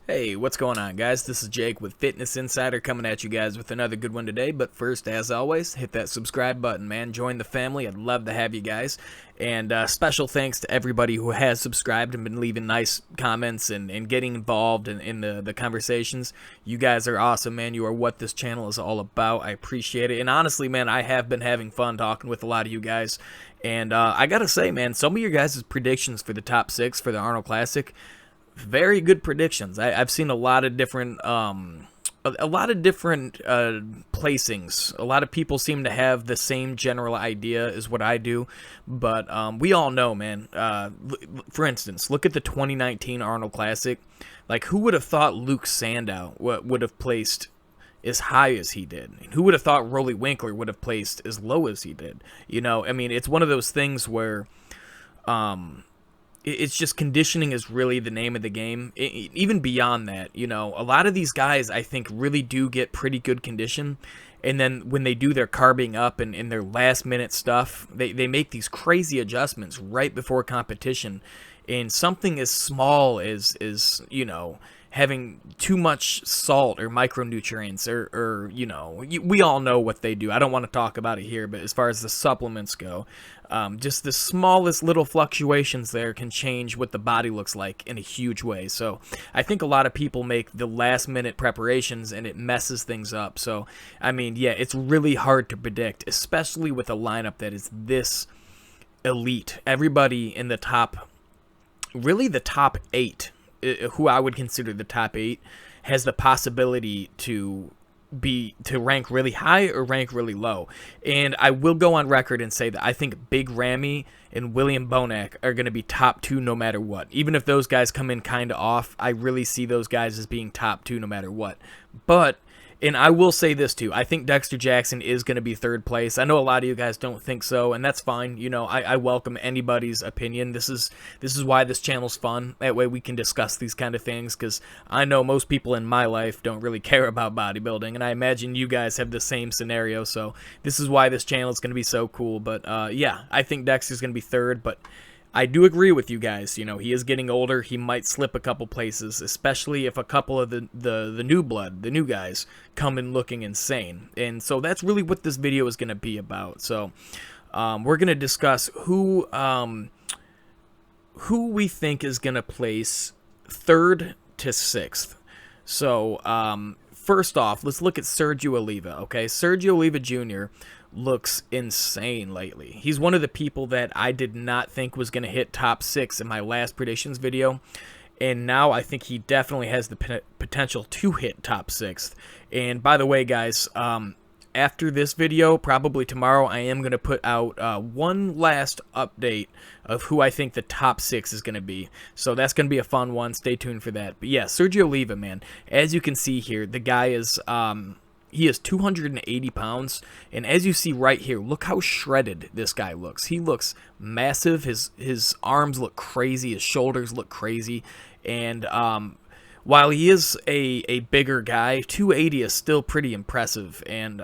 Hey, what's going on, guys? This is Jake with Fitness Insider coming at you guys with another good one today. But first, as always, hit that subscribe button, man. Join the family. I'd love to have you guys. And special thanks to everybody who has subscribed and been leaving nice comments and getting involved in the conversations. You guys are awesome, man. You are what this channel is all about. I appreciate it. And honestly, man, I have been having fun talking with a lot of you guys. And I gotta say, man, some of your guys' predictions for the top 6 for the Arnold Classic, very good predictions. I've seen a lot of different placings. A lot of people seem to have the same general idea as what I do, but we all know, man. For instance, look at the 2019 Arnold Classic. Like, who would have thought Luke Sandow would have placed as high as he did? Who would have thought Rolly Winkler would have placed as low as he did? You know, I mean, it's one of those things where it's just conditioning is really the name of the game. Even beyond that, you know, a lot of these guys, I think, really do get pretty good condition. And then when they do their carbing up and in their last minute stuff, they make these crazy adjustments right before competition. And something as small as you know, having too much salt or micronutrients or you know, we all know what they do. I don't want to talk about it here, but as far as the supplements go, just the smallest little fluctuations there can change what the body looks like in a huge way. So I think a lot of people make the last minute preparations and it messes things up. So, I mean, yeah, it's really hard to predict, especially with a lineup that is this elite. Everybody in the top, really the top 8, who I would consider the top 8, has the possibility to rank really high or rank really low. And I will go on record and say that I think Big Ramy and William Bonac are going to be top 2 no matter what. Even if those guys come in kind of off, I really see those guys as being top 2 no matter what. But and I will say this too, I think Dexter Jackson is going to be 3rd place. I know a lot of you guys don't think so, and that's fine. You know, I welcome anybody's opinion. This is why this channel's fun. That way we can discuss these kind of things, because I know most people in my life don't really care about bodybuilding, and I imagine you guys have the same scenario, so this is why this channel is going to be so cool. But yeah, I think Dexter's going to be 3rd, but I do agree with you guys. You know, he is getting older. He might slip a couple places, especially if a couple of the new blood, the new guys, come in looking insane. And so that's really what this video is going to be about. So we're going to discuss who we think is going to place 3rd to 6th. So first off, let's look at Sergio Oliva. Okay, Sergio Oliva Jr. looks insane lately. He's one of the people that I did not think was going to hit top 6 in my last predictions video, and now I think he definitely has the potential to hit top 6th. And by the way, guys, after this video, probably tomorrow, I am going to put out one last update of who I think the top 6 is going to be. So that's going to be a fun one. Stay tuned for that. But yeah, Sergio Oliva, man, as you can see here, the guy is he is 280 pounds, and as you see right here, look how shredded this guy looks. He looks massive. His arms look crazy. His shoulders look crazy. And while he is a bigger guy, 280 is still pretty impressive. And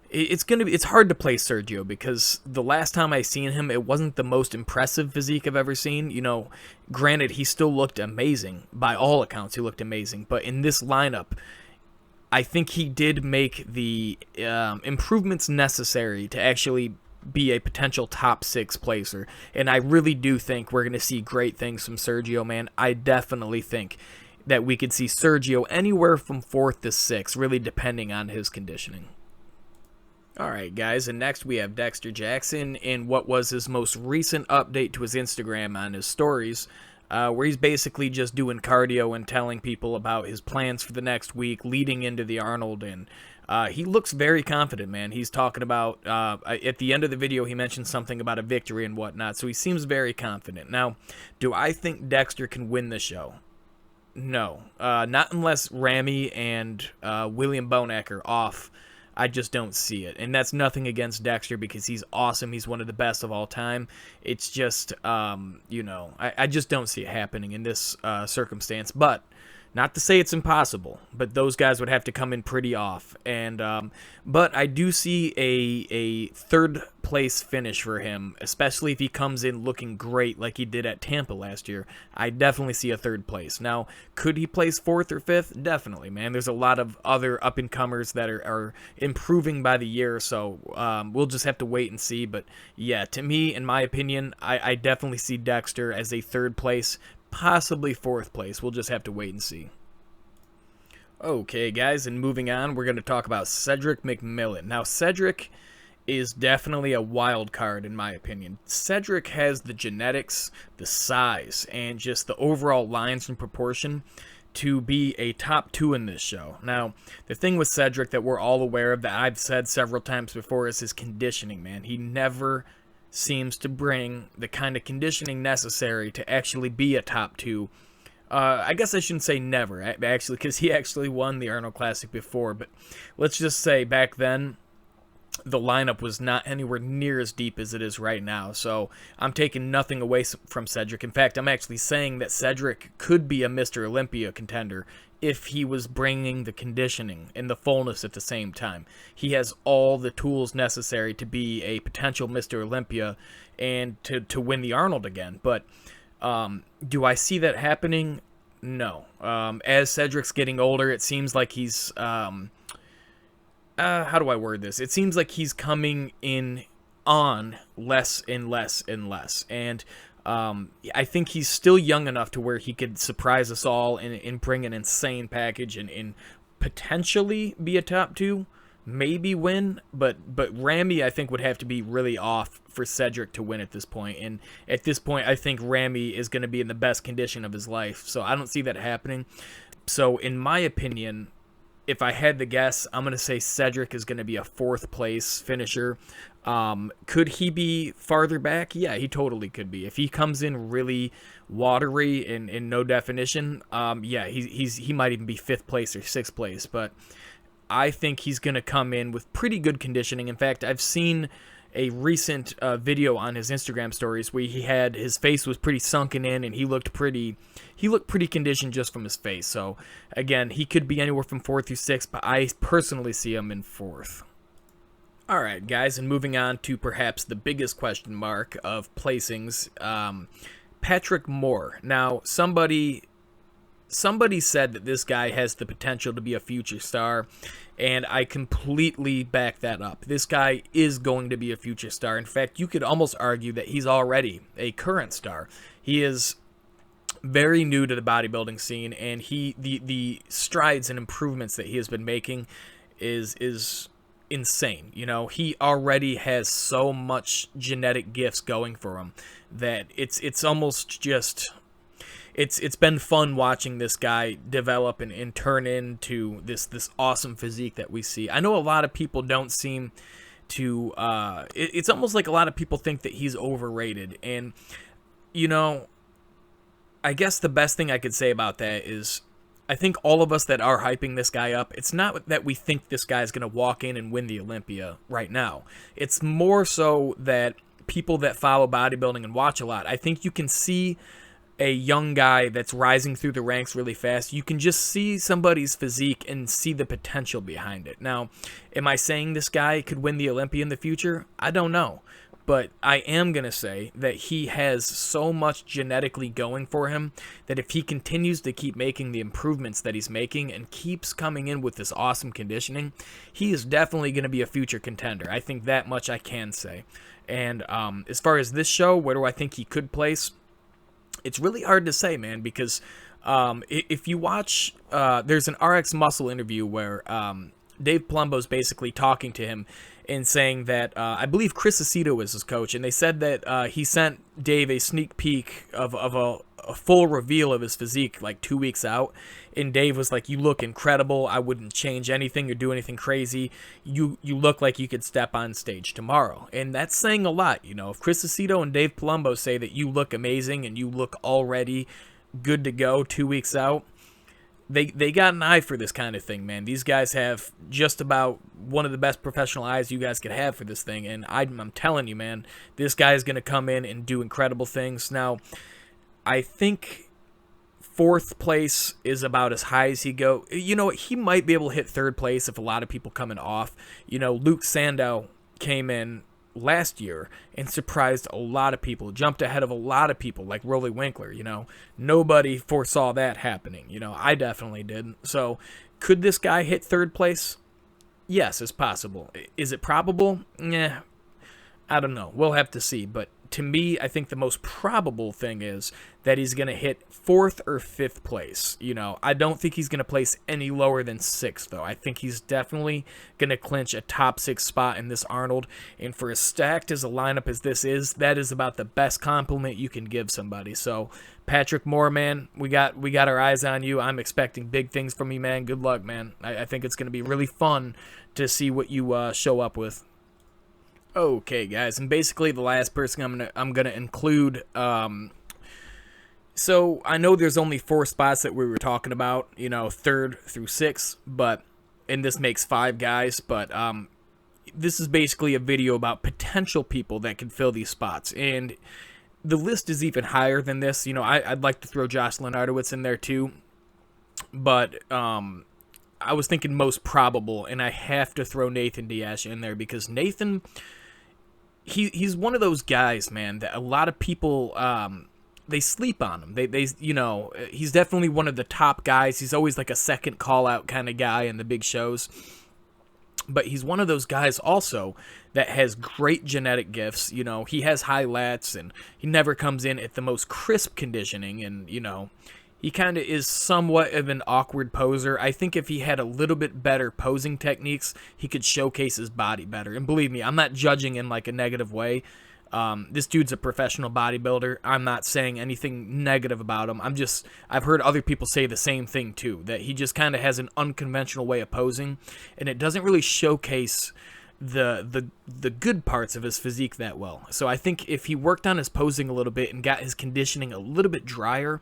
it's hard to play Sergio, because the last time I seen him, it wasn't the most impressive physique I've ever seen. You know, granted, he still looked amazing. By all accounts, he looked amazing. But in this lineup, I think he did make the improvements necessary to actually be a potential top 6 placer. And I really do think we're going to see great things from Sergio, man. I definitely think that we could see Sergio anywhere from 4th to 6th, really depending on his conditioning. Alright, guys, and next we have Dexter Jackson in what was his most recent update to his Instagram on his stories, where he's basically just doing cardio and telling people about his plans for the next week leading into the Arnold. And he looks very confident, man. He's talking about, at the end of the video, he mentioned something about a victory and whatnot, so he seems very confident. Now, do I think Dexter can win the show? No. Not unless Ramy and William Bonac are off. I just don't see it. And that's nothing against Dexter, because he's awesome. He's one of the best of all time. It's just, you know, I just don't see it happening in this circumstance. But Not to say it's impossible, but those guys would have to come in pretty off. And but I do see a third place finish for him, especially if he comes in looking great like he did at Tampa last year. I definitely see a third place. Now, could he place fourth or fifth? Definitely, man. There's a lot of other up-and-comers that are improving by the year, so we'll just have to wait and see. But yeah, to me, in my opinion, I definitely see Dexter as a third place, possibly fourth place. We'll just have to wait and see. Okay, guys, and moving on, we're going to talk about Cedric McMillan. Now, Cedric is definitely a wild card, in my opinion. Cedric has the genetics, the size, and just the overall lines and proportion to be a top 2 in this show. Now, the thing with Cedric that we're all aware of, that I've said several times before, is his conditioning, man. He never seems to bring the kind of conditioning necessary to actually be a top 2. I guess I shouldn't say never, actually, because he actually won the Arnold Classic before, but let's just say back then, the lineup was not anywhere near as deep as it is right now, so I'm taking nothing away from Cedric. In fact, I'm actually saying that Cedric could be a Mr. Olympia contender if he was bringing the conditioning and the fullness at the same time. He has all the tools necessary to be a potential Mr. Olympia and to win the Arnold again. But do I see that happening? No. As Cedric's getting older, it seems like he's... how do I word this? It seems like he's coming in on less and less and less. And I think he's still young enough to where he could surprise us all and bring an insane package and potentially be a top 2, maybe win. But Ramy, I think, would have to be really off for Cedric to win at this point. And at this point, I think Ramy is going to be in the best condition of his life. So I don't see that happening. So in my opinion, if I had to guess, I'm going to say Cedric is going to be a 4th place finisher. Could he be farther back? Yeah, he totally could be. If he comes in really watery and no definition, yeah, he might even be 5th place or 6th place. But I think he's going to come in with pretty good conditioning. In fact, I've seen a recent video on his Instagram stories where his face was pretty sunken in and he looked pretty conditioned just from his face. So again, he could be anywhere from 4th through 6th, but I personally see him in 4th. Alright, guys, and moving on to perhaps the biggest question mark of placings, Patrick Moore. Now, somebody said that this guy has the potential to be a future star, and I completely back that up. This guy is going to be a future star. In fact, you could almost argue that he's already a current star. He is very new to the bodybuilding scene, and the strides and improvements that he has been making is insane. You know, he already has so much genetic gifts going for him that it's almost just... It's been fun watching this guy develop and turn into this awesome physique that we see. I know a lot of people don't seem to... it's almost like a lot of people think that he's overrated. And, you know, I guess the best thing I could say about that is I think all of us that are hyping this guy up, it's not that we think this guy's going to walk in and win the Olympia right now. It's more so that people that follow bodybuilding and watch a lot, I think you can see a young guy that's rising through the ranks really fast. You can just see somebody's physique and see the potential behind it. Now, am I saying this guy could win the Olympia in the future? I don't know. But I am going to say that he has so much genetically going for him that if he continues to keep making the improvements that he's making and keeps coming in with this awesome conditioning, he is definitely going to be a future contender. I think that much I can say. And as far as this show, where do I think he could place? It's really hard to say, man, because if you watch, there's an RX Muscle interview where Dave Palumbo's basically talking to him and saying that, I believe Chris Aceto was his coach, and they said that he sent Dave a sneak peek of a full reveal of his physique like 2 weeks out, and Dave was like, "You look incredible. I wouldn't change anything or do anything crazy. You look like you could step on stage tomorrow." And that's saying a lot, you know. If Chris Aceto and Dave Palumbo say that you look amazing and you look already good to go 2 weeks out, they got an eye for this kind of thing, man. These guys have just about one of the best professional eyes you guys could have for this thing, and I'm telling you, man, this guy is going to come in and do incredible things. Now, I think 4th place is about as high as he go. You know, he might be able to hit 3rd place if a lot of people coming off. You know, Luke Sandow came in last year and surprised a lot of people, jumped ahead of a lot of people like Rolly Winkler. You know, nobody foresaw that happening. You know, I definitely didn't. So could this guy hit 3rd place? Yes, it's possible. Is it probable? Yeah, I don't know. We'll have to see. But to me, I think the most probable thing is that he's going to hit 4th or 5th place. You know, I don't think he's going to place any lower than 6th, though. I think he's definitely going to clinch a top 6 spot in this Arnold. And for as stacked as a lineup as this is, that is about the best compliment you can give somebody. So, Patrick Moore, man, we got our eyes on you. I'm expecting big things from you, man. Good luck, man. I think it's going to be really fun to see what you show up with. Okay, guys, and basically the last person I'm gonna include. So I know there's only 4 spots that we were talking about, you know, 3rd through 6th, and this makes 5 guys. But this is basically a video about potential people that can fill these spots, and the list is even higher than this. You know, I'd like to throw Josh Lenardowitz in there too, but I was thinking most probable, and I have to throw Nathan Diaz in there because Nathan. He's one of those guys, man, that a lot of people they sleep on him. They you know, he's definitely one of the top guys. He's always like a second call out kind of guy in the big shows. But he's one of those guys also that has great genetic gifts. You know, he has high lats and he never comes in at the most crisp conditioning, and you know, he kind of is somewhat of an awkward poser. I think if he had a little bit better posing techniques, he could showcase his body better. And believe me, I'm not judging in like a negative way. This dude's a professional bodybuilder. I'm not saying anything negative about him. I've heard other people say the same thing too, that he just kind of has an unconventional way of posing, and it doesn't really showcase the good parts of his physique that well. So I think if he worked on his posing a little bit and got his conditioning a little bit drier,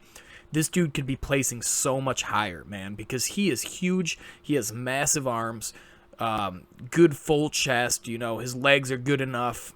this dude could be placing so much higher, man, because he is huge. He has massive arms, good full chest. You know, his legs are good enough.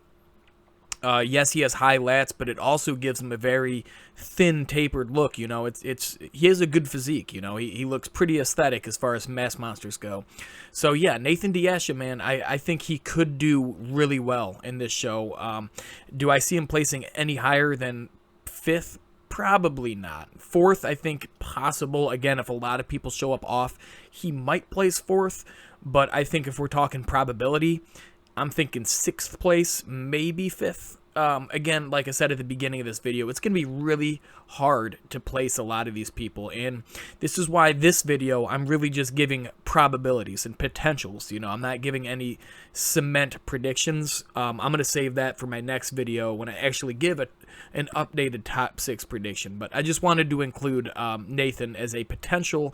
Yes, he has high lats, but it also gives him a very thin, tapered look. You know, he has a good physique. You know, he looks pretty aesthetic as far as mass monsters go. So yeah, Nathan Diaz, man, I think he could do really well in this show. Do I see him placing any higher than 5th? Probably not. 4th, I think possible. Again, if a lot of people show up off, he might place 4th. But I think if we're talking probability, I'm thinking 6th place, maybe 5th. Again, like I said at the beginning of this video, it's going to be really hard to place a lot of these people. And this is why this video, I'm really just giving probabilities and potentials. You know, I'm not giving any cement predictions. I'm going to save that for my next video when I actually give an updated top 6 prediction. But I just wanted to include Nathan as a potential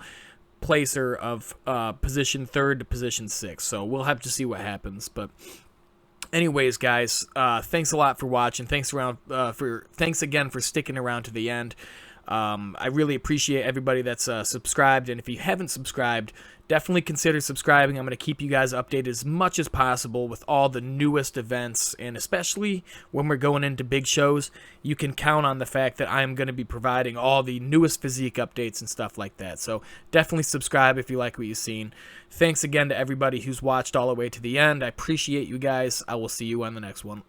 placer of position 3rd to position 6. So we'll have to see what happens. But anyways, guys, thanks a lot for watching. Thanks again for sticking around to the end. I really appreciate everybody that's subscribed, and if you haven't subscribed, definitely consider subscribing. I'm going to keep you guys updated as much as possible with all the newest events, and especially when we're going into big shows, you can count on the fact that I'm going to be providing all the newest physique updates and stuff like that. So definitely subscribe if you like what you've seen. Thanks again to everybody who's watched all the way to the end. I appreciate you guys. I will see you on the next one.